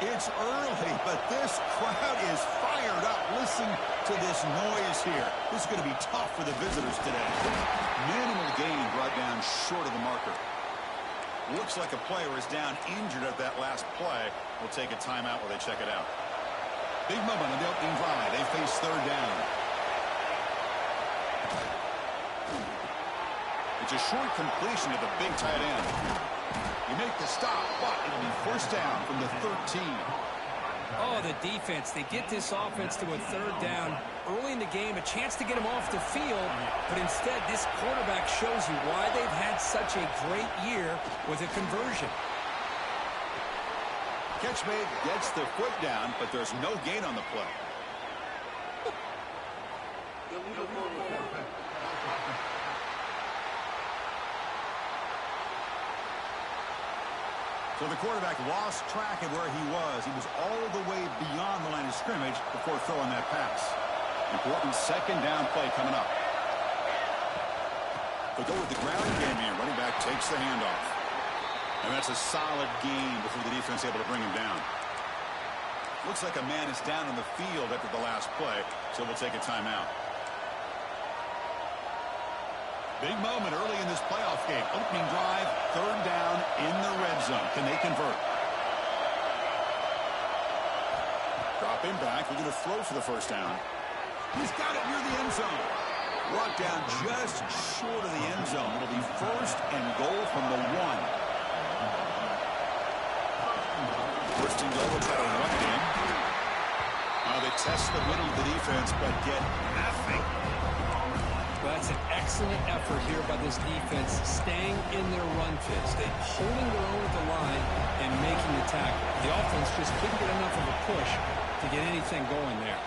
It's early, but this crowd is fired up. Listen to this noise here. This is going to be tough for the visitors today. Minimal gain brought down short of the marker. Looks like a player is down injured at that last play. We'll take a timeout while they check it out. Big moment on the opening drive. They face third down. It's a short completion to the big tight end. You make the stop, but it'll be first down from the 13. Oh, the defense. They get this offense to a third down early in the game, a chance to get them off the field, but instead this quarterback shows you why they've had such a great year with a conversion. Catch made, gets the foot down, but there's no gain on the play. So the quarterback lost track of where he was. He was all the way beyond the line of scrimmage before throwing that pass. Important second down play coming up. They'll go with the ground game here. Running back takes the handoff. And that's a solid gain before the defense able to bring him down. Looks like a man is down on the field after the last play, so we'll take a timeout. Big moment early in this playoff game. Opening drive, third down in the red zone. Can they convert? Dropping back, looking to throw for the first down. He's got it near the end zone. Brought down just short of the end zone. It'll be first and goal from the 1. First and goal, will try to run it in. They test the middle of the defense, but get nothing. Well, that's an excellent effort here by this defense, staying in their run fits. They're holding their own at the line and making the tackle. The offense just couldn't get enough of a push to get anything going there.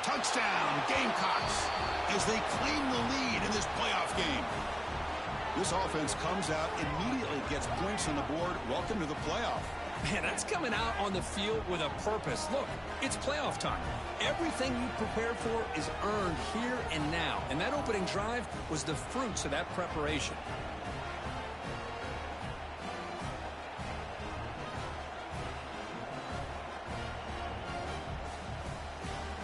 Touchdown, Gamecocks, as they claim the lead in this playoff game. This offense comes out, immediately gets points on the board. Welcome to the playoff. Man, that's coming out on the field with a purpose. Look, it's playoff time. Everything you prepared for is earned here and now. And that opening drive was the fruits of that preparation.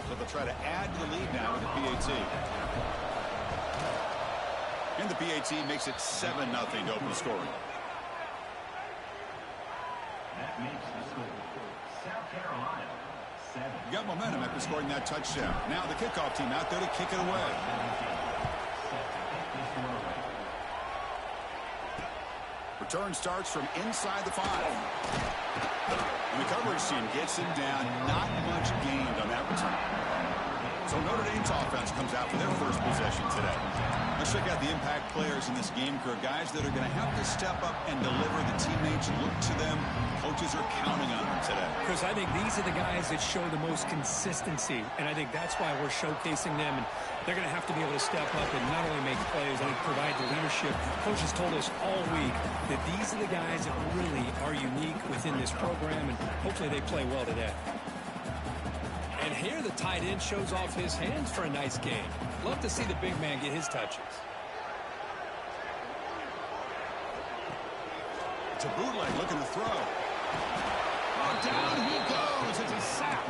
So they'll try to add to the lead now with the PAT. And the PAT makes it 7-0 to open the scoring. That makes the score South Carolina 7. Got momentum after scoring that touchdown. Now the kickoff team out there to kick it away. Return starts from inside the 5. And the coverage team gets him down. Not much gained on that return. So Notre Dame's offense comes out for their first possession today. Let's check out the impact players in this game crew. Guys that are going to have to step up and deliver. The teammates look to them. Coaches are counting on them today. Chris, I think these are the guys that show the most consistency, and I think that's why we're showcasing them. And they're going to have to be able to step up and not only make plays, I think provide the leadership. Coaches told us all week that these are the guys that really are unique within this program, and hopefully they play well today. And here the tight end shows off his hands for a nice game. Love to see the big man get his touches. It's a bootleg looking to throw. Oh, down he goes. It's a sack.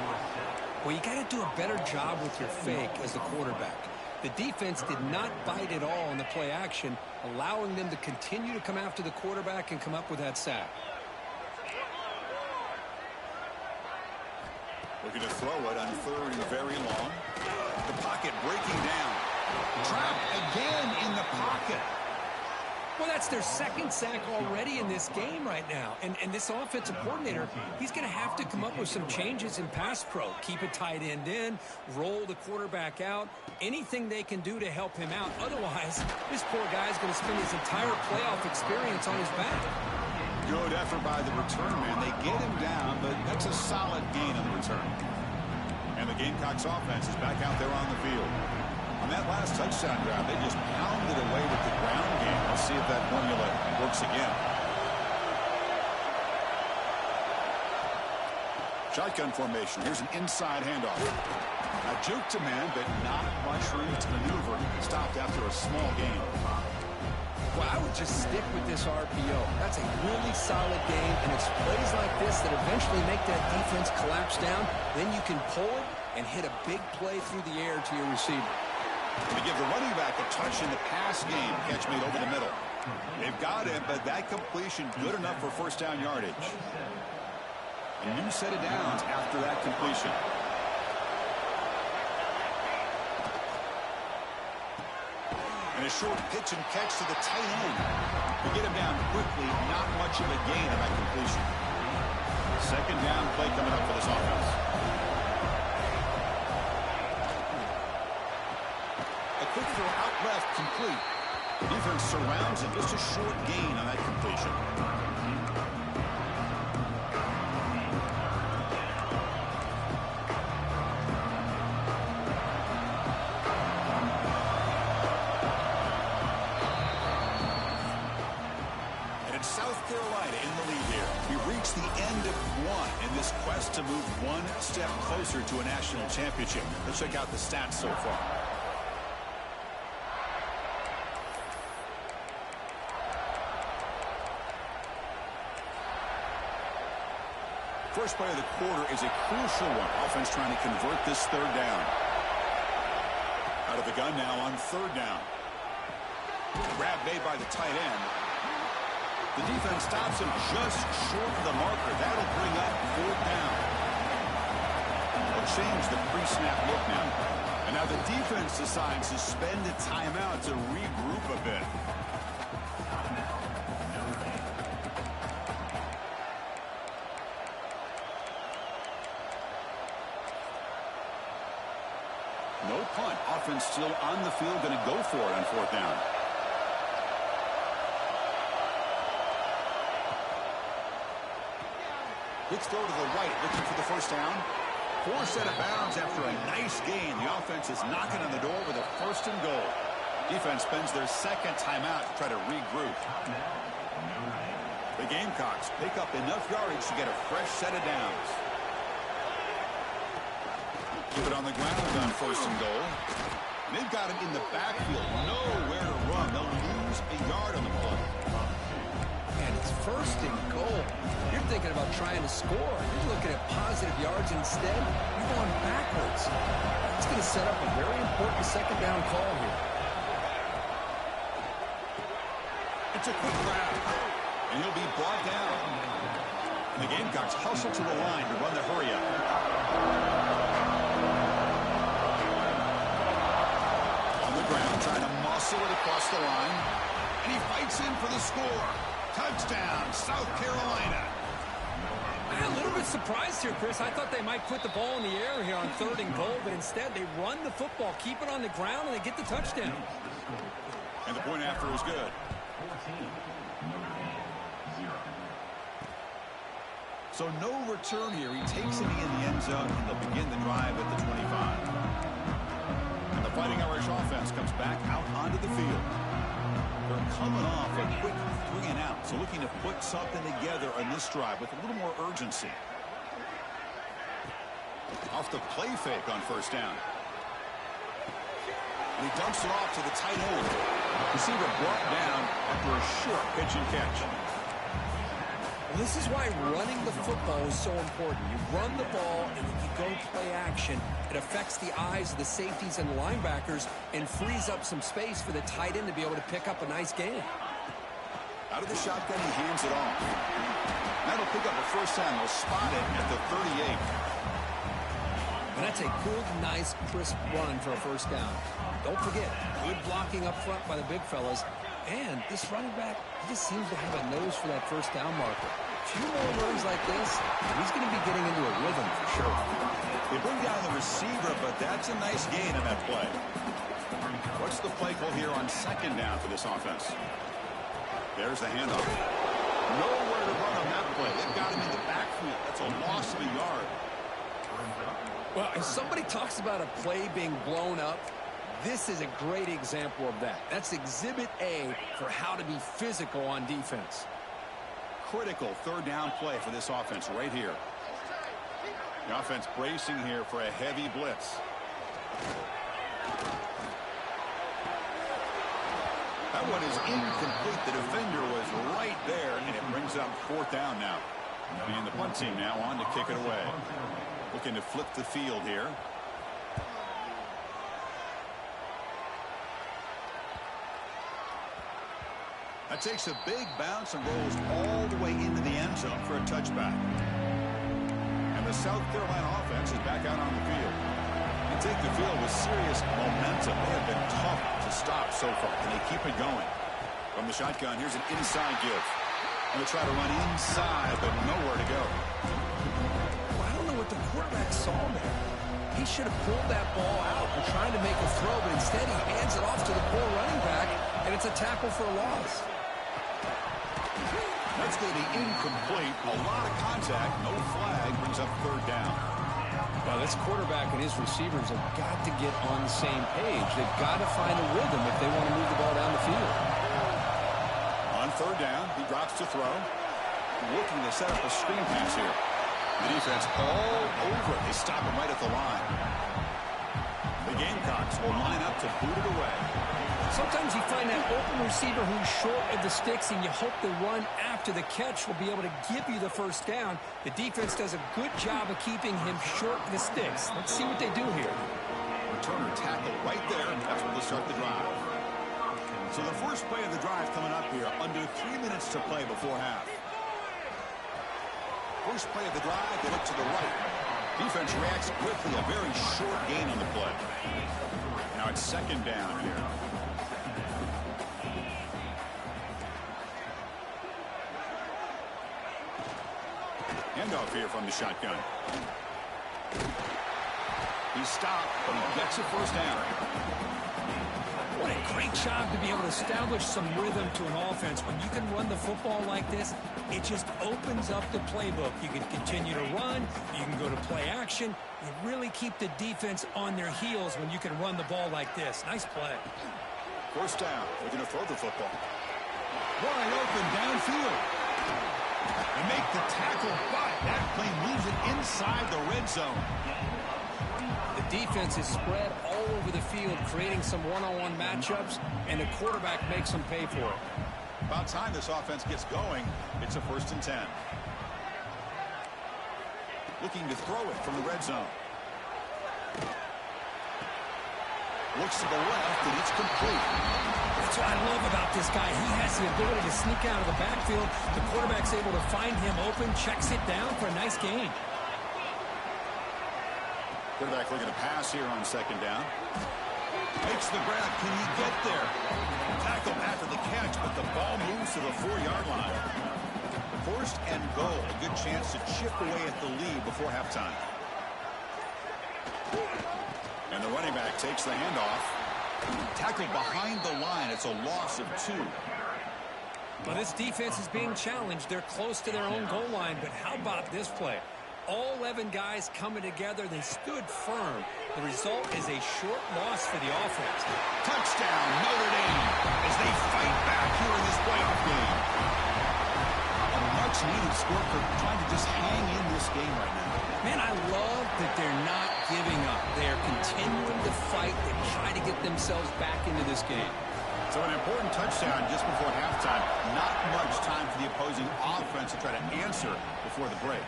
Well, you got to do a better job with your fake as the quarterback. The defense did not bite at all in the play action, allowing them to continue to come after the quarterback and come up with that sack. Looking to throw it on third and very long. The pocket breaking down. Trapped again in the pocket. Well, that's their second sack already in this game right now. And this offensive coordinator, he's going to have to come up with some changes in pass pro. Keep a tight end in, roll the quarterback out, anything they can do to help him out. Otherwise, this poor guy's going to spend his entire playoff experience on his back. Good effort by the return man. They get him down, but that's a solid gain on the return. And the Gamecocks offense is back out there on the field. On that last touchdown drive, they just pounded away with the ground game. Let's see if that formula works again. Shotgun formation. Here's an inside handoff. A juke to man, but not much room to maneuver. Stopped after a small gain. Well, I would just stick with this RPO. That's a really solid game, and it's plays like this that eventually make that defense collapse down. Then you can pull it and hit a big play through the air to your receiver. To give the running back a touch in the pass game. Catch made over the middle. They've got him, but that completion good enough for first down yardage. A new set of downs after that completion. And a short pitch and catch to the tight end. To get him down quickly, not much of a gain on that completion. Second down play coming up for this offense. A quick throw out left, complete. The defense surrounds him. Just a short gain on that completion. The end of one in this quest to move one step closer to a national championship. Let's check out the stats so far. First play of the quarter is a crucial one. Offense trying to convert this third down. Out of the gun now on third down. Grab made by the tight end. The defense stops him just short of the marker. That'll bring up fourth down. They'll change the pre-snap look now. And now the defense decides to spend a timeout to regroup a bit. No punt. Offense still on the field, going to go for it on fourth down. Let's throw to the right, looking for the first down. Forced out of bounds after a nice gain. The offense is knocking on the door with a first and goal. Defense spends their second timeout to try to regroup. The Gamecocks pick up enough yardage to get a fresh set of downs. Keep it on the ground on first and goal. And they've got him in the backfield. Nowhere to run. They'll lose a yard on the play. And it's first and goal. You're thinking about trying to score. You're looking at positive yards instead. You're going backwards. It's going to set up a very important second down call here. It's a quick grab. And he'll be brought down. And the Gamecocks hustle to the line to run the hurry up. On the ground, trying to muscle it across the line. And he fights in for the score. Touchdown, South Carolina. I'm a little bit surprised here, Chris. I thought they might put the ball in the air here on third and goal, but instead they run the football, keep it on the ground, and they get the touchdown. And the point after was good. So no return here. He takes it in the end zone, and they'll begin the drive at the 25. And the Fighting Irish offense comes back out onto the field. They're coming off a quick 3 and out, so looking to put something together on this drive with a little more urgency. Off the play fake on first down. And he dumps it off to the tight end. Receiver brought down after a short pitch and catch. Well, this is why running the football is so important. You run the ball, and when you go play action, it affects the eyes of the safeties and linebackers and frees up some space for the tight end to be able to pick up a nice gain. Out of the shotgun, he hands it off. That'll pick up a first down. They'll spot it at the 38. And that's a good, nice, crisp run for a first down. Don't forget, good blocking up front by the big fellas. And this running back, he just seems to have a nose for that first down marker. A few more runs like this, he's going to be getting into a rhythm for sure. They bring down the receiver, but that's a nice gain on that play. What's the play call here on second down for this offense? There's the handoff. Nowhere to run on that play. They've got him in the backfield. That's a loss of a yard. Well, if somebody talks about a play being blown up, this is a great example of that. That's exhibit A for how to be physical on defense. Critical third down play for this offense right here. The offense bracing here for a heavy blitz. That That one is incomplete. The defender was right there, and it brings up 4th down now. And the punt team now on to kick it away. Looking to flip the field here. That takes a big bounce and rolls all the way into the end zone for a touchback. And the South Carolina offense is back out on the field. They take the field with serious momentum. They have been tough to stop so far. Can they keep it going? From the shotgun, here's an inside give. Going to try to run inside, but nowhere to go. Well, I don't know what the quarterback saw there. He should have pulled that ball out and trying to make a throw, but instead he hands it off to the poor running back, and it's a tackle for a loss. That's going to be incomplete. A lot of contact. No flag. Brings up 3rd down. Well, this quarterback and his receivers have got to get on the same page. They've got to find a rhythm if they want to move the ball down the field. On 3rd down, he drops to throw. Looking to set up a screen pass here. The defense all over it. They stop him right at the line. The Gamecocks will line up to boot it away. Sometimes you find that open receiver who's short of the sticks, and you hope the run after the catch will be able to give you the 1st down. The defense does a good job of keeping him short of the sticks. Let's see what they do here. Returner tackle right there. That's where they'll start the drive. So the first play of the drive coming up here. Under 3 minutes to play before half. First play of the drive, they look to the right. Defense reacts quickly. A very short gain on the play. Now it's 2nd down here. Handoff here from the shotgun. He stopped, but he gets a 1st down. What a great job to be able to establish some rhythm to an offense. When you can run the football like this, it just opens up the playbook. You can continue to run. You can go to play action. You really keep the defense on their heels when you can run the ball like this. Nice play. 1st down. They're going to throw the football. Wide open downfield. They make the tackle, but that play moves it inside the red zone. The defense is spread all over the field, creating some one-on-one matchups, and the quarterback makes them pay for it. About time this offense gets going. It's a 1st and 10. Looking to throw it from the red zone. Looks to the left, and it's complete. That's what I love about this guy. He has the ability to sneak out of the backfield. The quarterback's able to find him open, checks it down for a nice gain. Quarterback looking to pass here on 2nd down. Makes the grab. Can he get there? Tackle after the catch, but the ball moves to the 4-yard line. 1st and goal. A good chance to chip away at the lead before halftime. And the running back takes the handoff. Tackled behind the line. It's a loss of 2. Well, this defense is being challenged. They're close to their own goal line, but how about this play? All 11 guys coming together. They stood firm. The result is a short loss for the offense. Touchdown, Notre Dame, as they fight back here in this playoff game. A much-needed score for trying to just hang in this game right now. Man, I love that they're not giving up. They are continuing to fight and try to get themselves back into this game. So an important touchdown just before halftime. Not much time for the opposing offense to try to answer before the break.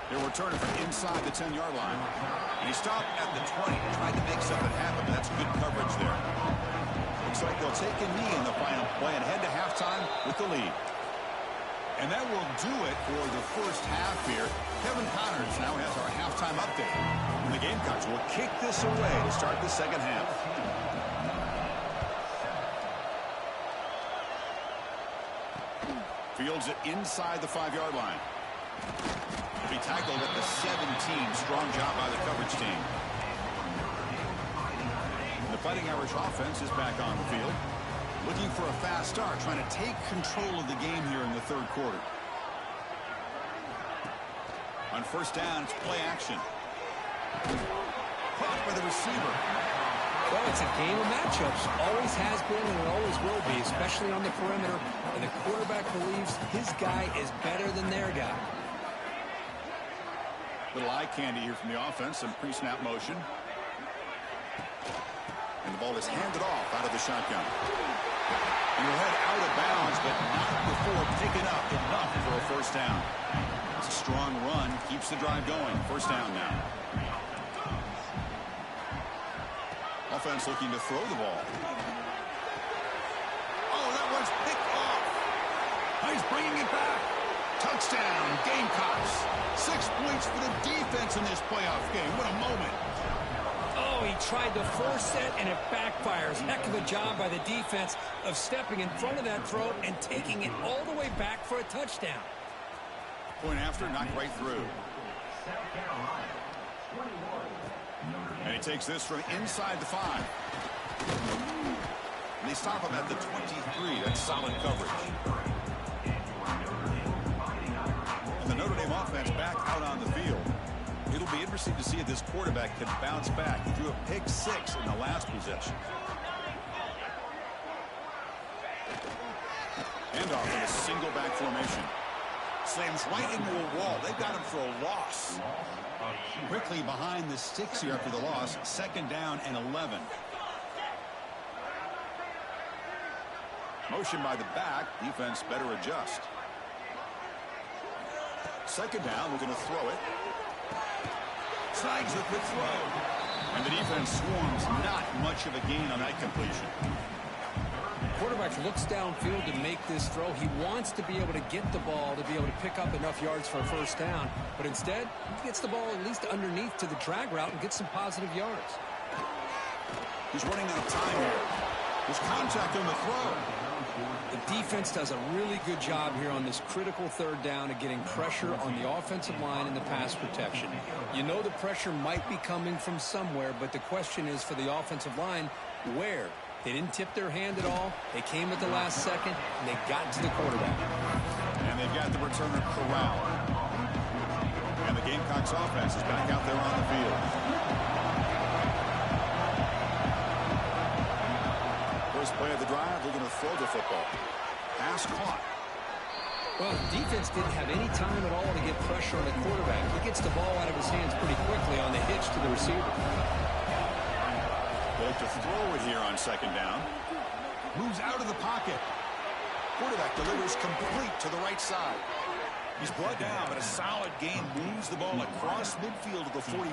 They're returning from inside the 10-yard line. And he stopped at the 20, tried to make something happen, but that's good coverage there. Looks like they'll take a knee in the final play and head to halftime with the lead. And that will do it for the first half here. Kevin Connors now has our halftime update. And the Gamecocks will kick this away to start the 2nd half. Fields it inside the 5-yard line. To be tackled at the 17. Strong job by the coverage team. The Fighting Irish offense is back on the field. Looking for a fast start, trying to take control of the game here in the 3rd quarter. On 1st down, it's play action. Caught by the receiver. Well, it's a game of matchups. Always has been and it always will be, especially on the perimeter. And the quarterback believes his guy is better than their guy. Little eye candy here from the offense. Some pre-snap motion. And the ball is handed off out of the shotgun. And he'll head out of bounds, but not before picking up enough for a first down. It's a strong run, keeps the drive going. First down now. Offense looking to throw the ball. Oh, that one's picked off. He's bringing it back. Touchdown, Gamecocks. 6 points for the defense in this playoff game. What a moment. Oh, he tried to force it, and it backfires. Heck of a job by the defense of stepping in front of that throw and taking it all the way back for a touchdown. Point after, knocked right through. And he takes this from inside the 5. And they stop him at the 23. That's solid coverage. And the Notre Dame offense back out on the field. It'll be interesting to see if this quarterback can bounce back. He threw a pick 6 in the last possession. Handoff in a single back formation. Slams right into a wall. They've got him for a loss. Quickly behind the sticks here after the loss. Second down and 11. Motion by the back. Defense better adjust. Second down. We're going to throw it. Snags a quick throw. And the defense swarms. Not much of a gain on that completion. Quarterback looks downfield to make this throw. He wants to be able to get the ball to be able to pick up enough yards for a first down. But instead, he gets the ball at least underneath to the drag route and gets some positive yards. He's running out of time here. There's contact on the throw. The defense does a really good job here on this critical third down of getting pressure on the offensive line and the pass protection. You know the pressure might be coming from somewhere, but the question is for the offensive line, where? They didn't tip their hand at all. They came at the last second, and they got to the quarterback. And they've got the returner corralled. And the Gamecocks offense is back out there on the field. First play of the drive, they're going to throw the football. Pass caught. Well, the defense didn't have any time at all to get pressure on the quarterback. He gets the ball out of his hands pretty quickly on the hitch to the receiver. They have to throw it here on second down. Moves out of the pocket. Quarterback delivers complete to the right side. He's brought down, but a solid gain moves the ball across midfield to the 41.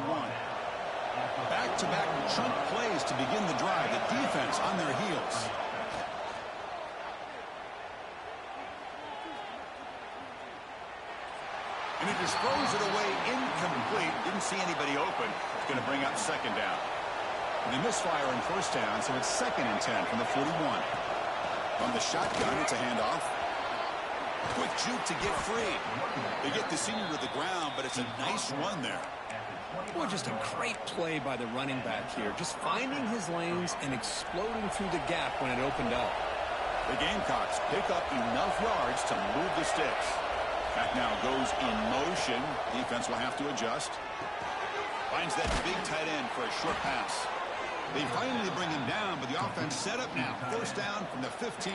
Back-to-back chunk plays to begin the drive. The defense on their heels. And he just throws it away incomplete. Didn't see anybody open. It's going to bring up second down. And they misfire on first down, so it's 2nd and 10 from the 41. On the shotgun, it's a handoff. Quick juke to get free. They get the senior to the ground, but it's a nice run there. Well, just a great play by the running back here. Just finding his lanes and exploding through the gap when it opened up. The Gamecocks pick up enough yards to move the sticks. Back now goes in motion. Defense will have to adjust. Finds that big tight end for a short pass. They finally bring him down, but the offense set up now. First down from the 15.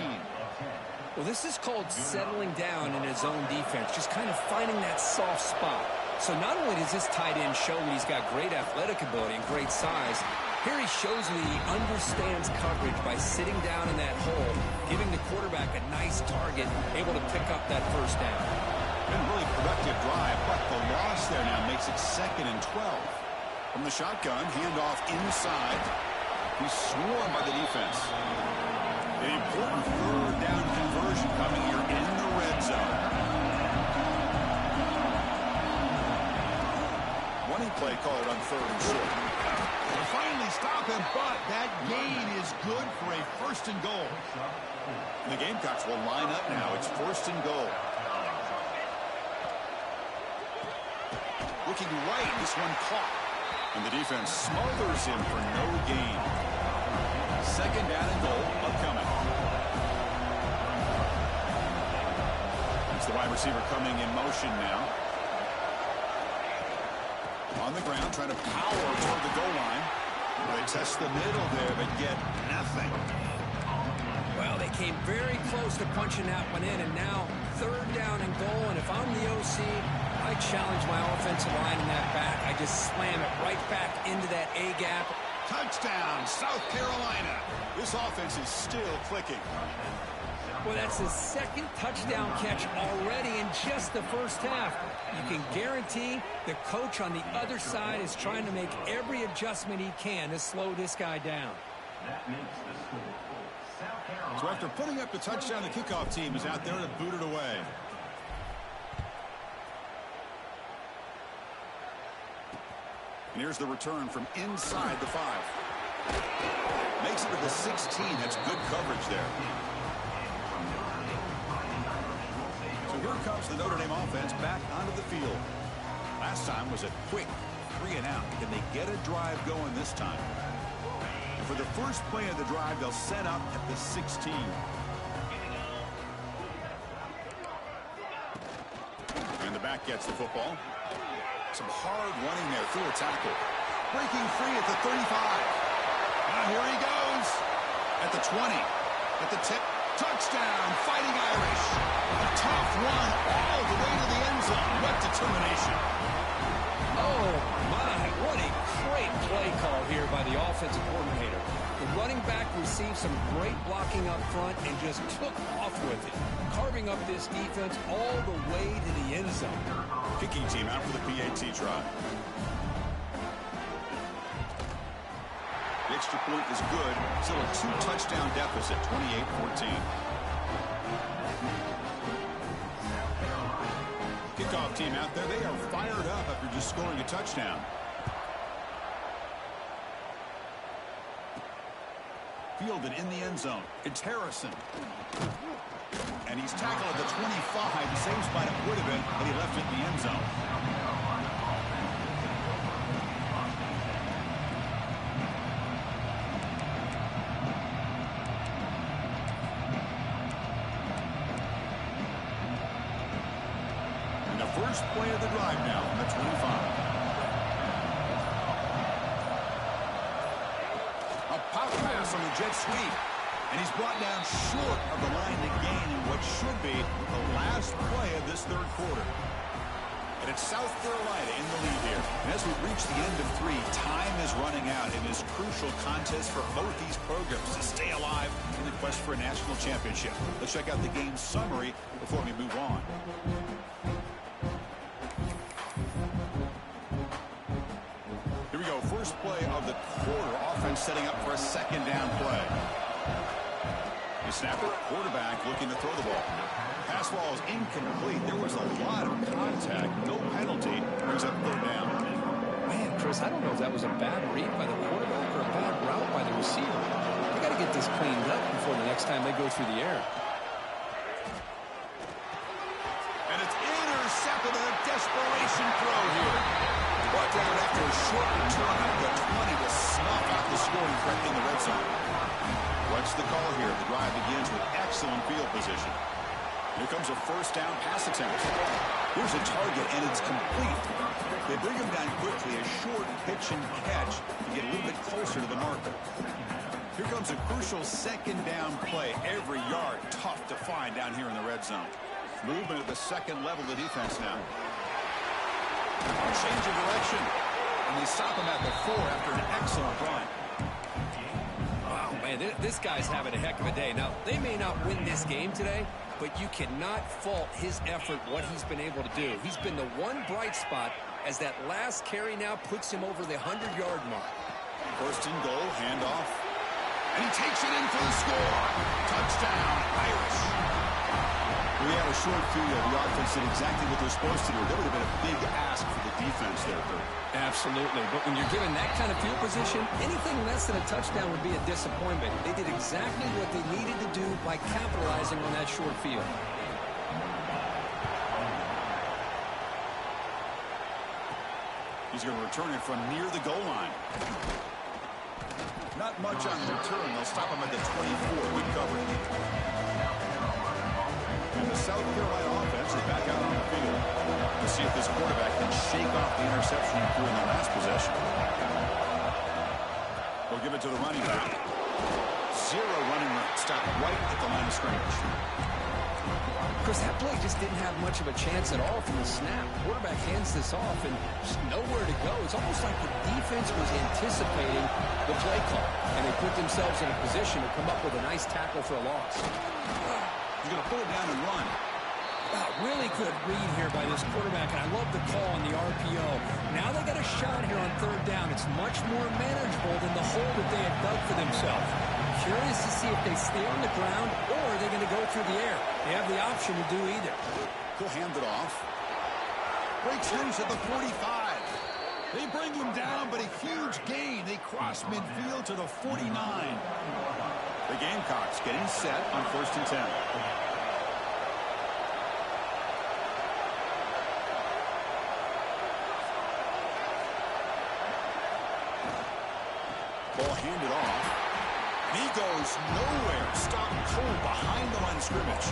Well, this is called settling down in his own defense, just kind of finding that soft spot. So not only does this tight end show that he's got great athletic ability and great size, here he shows me he understands coverage by sitting down in that hole, giving the quarterback a nice target, able to pick up that first down. Been really productive drive, but the loss there now makes it 2nd and 12. From the shotgun, handoff inside. He's swarmed by the defense. An important third down conversion coming here in the red zone. Running play called on 3rd and short. They finally stop him, but that gain is good for a 1st and goal. And the Gamecocks will line up now. It's 1st and goal. Looking right, this one caught. And the defense smothers him for no gain. 2nd down and goal upcoming. It's the wide receiver coming in motion now. On the ground, trying to power toward the goal line. They test the middle there, but get nothing. Well, they came very close to punching that one in, and now 3rd down and goal. And if I'm the OC, I challenge my offensive line in that back. I just slam it right back into that A-gap. Touchdown, South Carolina. This offense is still clicking. Well, that's his second touchdown catch already in just the first half. You can guarantee the coach on the other side is trying to make every adjustment he can to slow this guy down. That makes the score. South Carolina. So after putting up the touchdown, the kickoff team is out there to boot it away. And here's the return from inside the 5. Makes it to the 16. That's good coverage there. So here comes the Notre Dame offense back onto the field. Last time was a quick 3-and-out. Can they get a drive going this time? And for the first play of the drive, they'll set up at the 16. And the back gets the football. Some hard running there through a tackle. Breaking free at the 35. Now here he goes. At the 20. At the 10. Touchdown, Fighting Irish. A tough one all the way to the end zone. What determination. Oh, my. What a great play call here by the offensive coordinator. The running back received some great blocking up front and just took off with it, carving up this defense all the way to the end zone. Kicking team out for the PAT try. The extra point is good. Still a 2-touchdown deficit, 28-14. Kickoff team out there. They are fired up after just scoring a touchdown. Fielded in the end zone. It's Harrison. And he's tackled at the 25. The same spot it would have been, but he left it in the end zone. And the first play of the drive now on the 25. A pop pass on the jet sweep. And he's brought down short of the line to gain in what should be the last play of this third quarter. And it's South Carolina in the lead here. And as we reach the end of 3, time is running out in this crucial contest for both these programs to stay alive in the quest for a national championship. Let's check out the game summary before we move on. Here we go. First play of the quarter. Offense setting up for a second down play. The snapper, quarterback looking to throw the ball. Pass ball is incomplete. There was a lot of contact. No penalty. Brings up third down. Man, Chris, I don't know if that was a bad read by the quarterback or a bad route by the receiver. They got to get this cleaned up before the next time they go through the air. And it's intercepted in a desperation throw here. Brought down after a short return at the 20 to snuff out the scoring threat in the red zone. What's the call here? The drive begins with excellent field position. Here comes a first down pass attempt. Here's a target, and it's complete. They bring him down quickly, a short pitch and catch to get a little bit closer to the marker. Here comes a crucial second down play. Every yard tough to find down here in the red zone. Movement at the second level of the defense now. Change of direction. And they stop him at the 4 after an excellent run. Man, this guy's having a heck of a day. Now, they may not win this game today, but you cannot fault his effort, what he's been able to do. He's been the one bright spot as that last carry now puts him over the 100-yard mark. First and goal, handoff. And he takes it in for the score. Touchdown, Irish. We had a short field. The offense did exactly what they're supposed to do. That would have been a big ask for the defense there, Bert. Absolutely. But when you're given that kind of field position, anything less than a touchdown would be a disappointment. They did exactly what they needed to do by capitalizing on that short field. He's going to return it from near the goal line. Not much on the return. They'll stop him at the 24. Good coverage. And the South Carolina offense is back out on the field to see if this quarterback can shake off the interception he threw in the last possession. They'll give it to the running back. 0 running stop right at the line of scrimmage. Chris, that play just didn't have much of a chance at all from the snap. Quarterback hands this off and just nowhere to go. It's almost like the defense was anticipating the play call, and they put themselves in a position to come up with a nice tackle for a loss. He's going to pull it down and run. Wow, really good read here by this quarterback, and I love the call on the RPO. Now they got a shot here on third down. It's much more manageable than the hole that they had dug for themselves. Curious to see if they stay on the ground or are they going to go through the air. They have the option to do either. He'll hand it off. Breaks loose at the 45. They bring him down, but a huge gain. They cross midfield to the 49. The Gamecocks getting set on 1st and 10. Ball handed off. He goes nowhere. Stopped cold behind the line of scrimmage.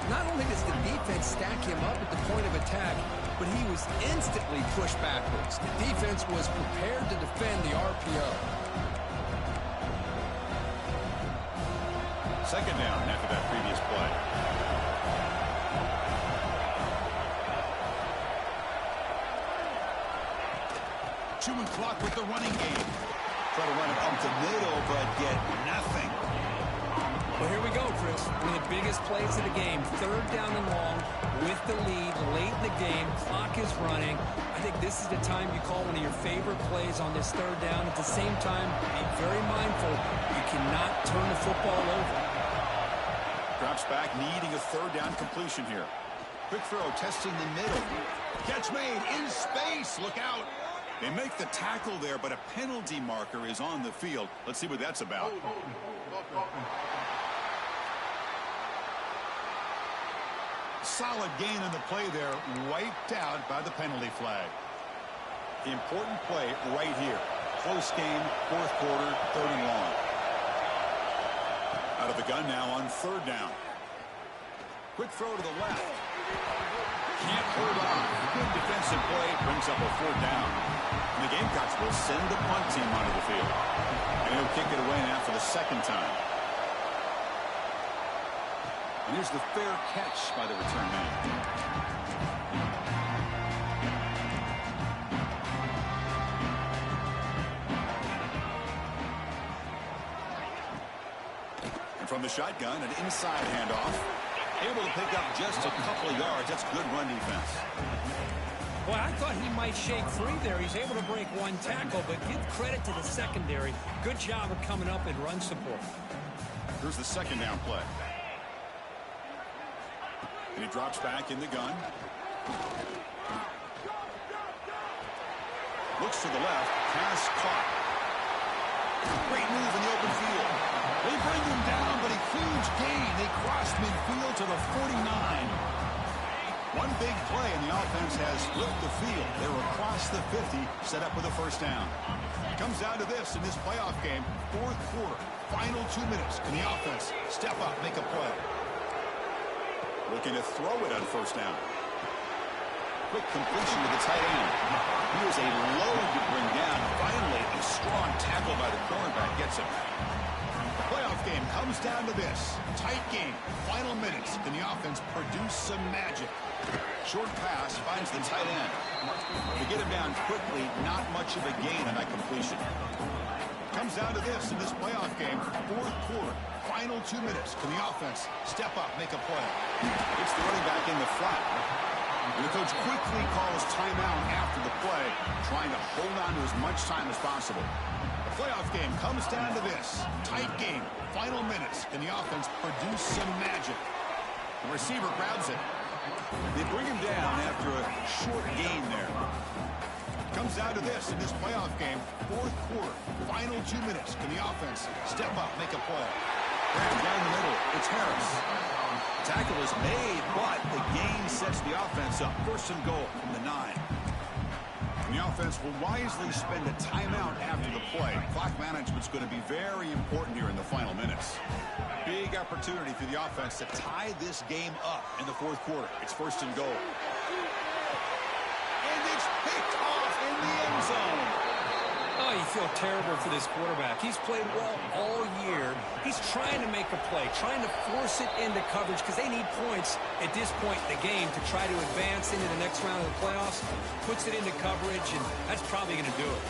Not only does the defense stack him up at the point of attack, but he was instantly pushed backwards. The defense was prepared to defend the RPO. Second down after that previous play. Chewing clock with the running game. Try to run it up the middle, but get nothing. Well, here we go, Chris. One of the biggest plays of the game. Third down and long with the lead late in the game. Clock is running. I think this is the time you call one of your favorite plays on this third down. At the same time, be very mindful. You cannot turn the football over. Drops back, needing a third down completion here. Quick throw, testing the middle. Catch made in space. Look out. They make the tackle there, but a penalty marker is on the field. Let's see what that's about. Solid gain on the play there, wiped out by the penalty flag. Important play right here. Close game, 4th quarter, 3rd and long. Out of the gun now on 3rd down. Quick throw to the left. Can't hold on. Good defensive play brings up a 4th down. And the Gamecocks will send the punt team onto the field. And he'll kick it away now for the 2nd time. And here's the fair catch by the return man. And from the shotgun, an inside handoff. Able to pick up just a couple of yards. That's good run defense. Boy, I thought he might shake free there. He's able to break one tackle, but give credit to the secondary. Good job of coming up and run support. Here's the 2nd down play. And he drops back in the gun. Looks to the left. Pass caught. Great move in the open field. They bring him down, but a huge gain. They cross midfield to the 49. One big play, and the offense has flipped the field. They're across the 50, set up with a 1st down. Comes down to this in this playoff game. 4th quarter, final 2 minutes. Can the offense step up, make a play? Looking to throw it on 1st down. Quick completion to the tight end. He was a load to bring down. Finally, a strong tackle by the cornerback gets him. The playoff game comes down to this. Tight game, final minutes. Can the offense produce some magic? Short pass finds the tight end. To get him down quickly, not much of a gain on that completion. Comes down to this in this playoff game. 4th quarter, final 2 minutes. Can the offense step up, make a play? It's the running back in the flat. And the coach quickly calls timeout after the play, trying to hold on to as much time as possible. The playoff game comes down to this. Tight game, final minutes. Can the offense produce some magic? The receiver grabs it. They bring him down after a short gain there. Comes down to this in this playoff game. 4th quarter, final 2 minutes. Can the offense step up, make a play? Down the middle, it's Harris. Tackle is made, but the gain sets the offense up. 1st and goal from the 9. And the offense will wisely spend a timeout after the play. Clock management's going to be very important here in the final minutes. Big opportunity for the offense to tie this game up in the 4th quarter. It's 1st and goal. And it's picked off in the end zone. Oh, you feel terrible for this quarterback. He's played well all year. He's trying to make a play, trying to force it into coverage because they need points at this point in the game to try to advance into the next round of the playoffs. Puts it into coverage, and that's probably going to do it.